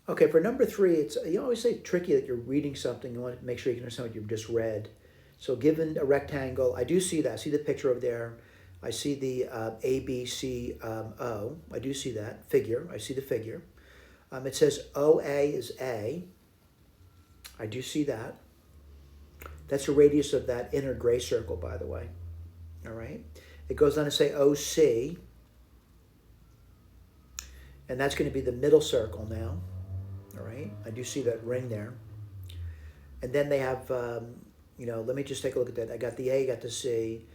Okay, for number three, it's you always say tricky that you're reading something. You want to make sure you can understand what you've just read. So given a rectangle, I do see that. I see the picture over there. I see the A, B, C, O. I do see that figure. I see the figure. It says OA is A. I do see that. That's the radius of that inner gray circle, by the way. All right. It goes on to say OC. And that's going to be the middle circle now. All right. I do see that ring there. And then they have, let me just take a look at that. I got the A, got the C.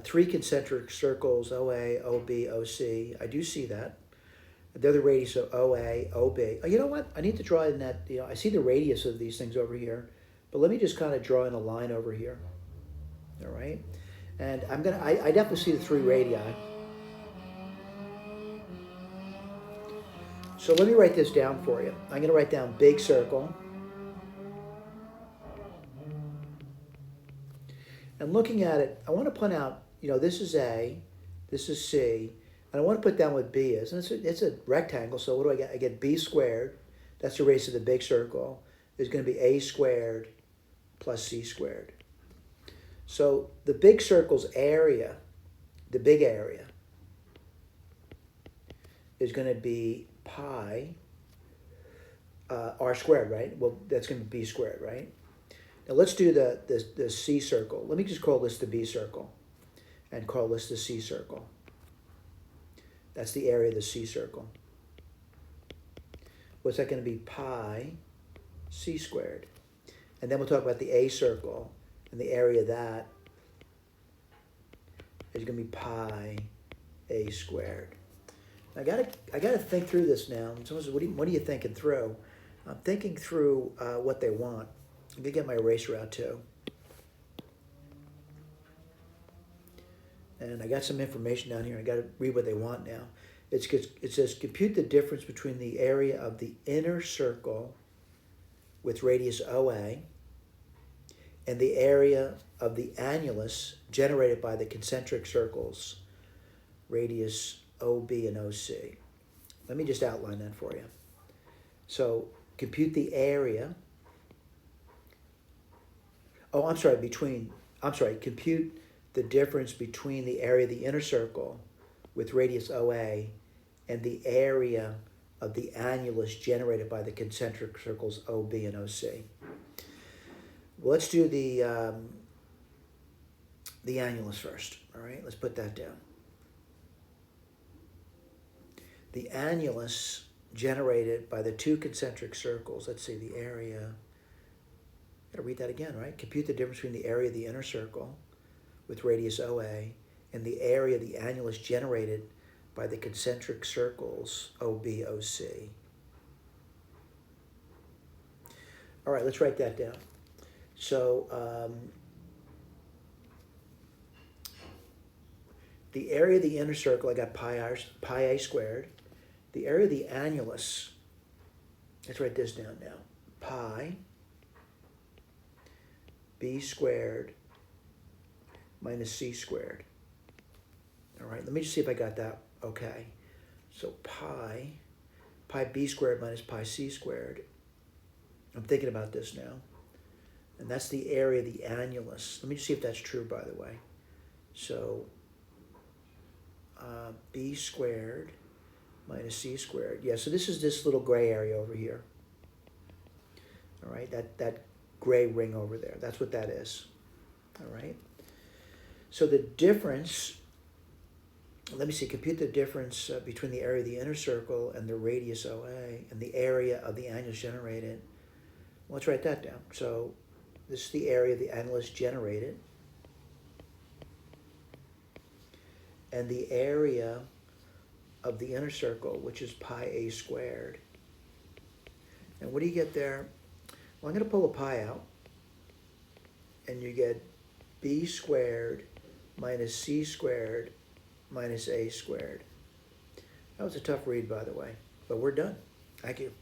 Three concentric circles, OA, OB, OC. I do see that. They're the radius of OA, OB. Oh, you know what? I need to draw in that, I see the radius of these things over here, but let me just kind of draw in a line over here. All right? And I definitely see the three radii. So let me write this down for you. I'm going to write down big circle. And looking at it, I want to point out, this is A, this is C, and I want to put down what B is. And it's a rectangle, so what do I get? I get B squared, that's the radius of the big circle, is going to be A squared plus C squared. So the big circle's area, the big area, is going to be pi r squared, right? Well, that's going to be B squared, right? Now let's do the C circle. Let me just call this the B circle and call this the C circle. That's the area of the C circle. What's that going to be? Pi C squared. And then we'll talk about the A circle, and the area of that is going to be pi A squared. I gotta think through this now. Someone says, what are you thinking through? I'm thinking through what they want. I'm going to get my eraser out too. And I got some information down here. I got to read what they want now. It says, compute the difference between the area of the inner circle with radius OA and the area of the annulus generated by the concentric circles, radius OB and OC. Let me just outline that for you. So compute the area. Compute the difference between the area of the inner circle with radius OA and the area of the annulus generated by the concentric circles OB and OC. Well, let's do the annulus first. All right, let's put that down. The annulus generated by the two concentric circles, let's see, the area, got to read that again, right? Compute the difference between the area of the inner circle with radius OA and the area of the annulus generated by the concentric circles OB, OC. All right, let's write that down. So the area of the inner circle, I got pi A squared. The area of the annulus, let's write this down now. Pi B squared minus C squared. All right, let me just see if I got that okay. So pi B squared minus pi C squared. I'm thinking about this now. And that's the area of the annulus. Let me just see if that's true, by the way. So B squared minus C squared. Yeah, so this is this little gray area over here. All right, that gray ring over there. That's what that is. All right. So the difference, let me see, compute the difference between the area of the inner circle and the radius OA and the area of the annulus generated. Well, let's write that down. So this is the area of the annulus generated. And the area of the inner circle, which is pi A squared. And what do you get there? Well, I'm going to pull a pi out. And you get B squared minus C squared minus A squared. That was a tough read, by the way. But we're done. Thank you.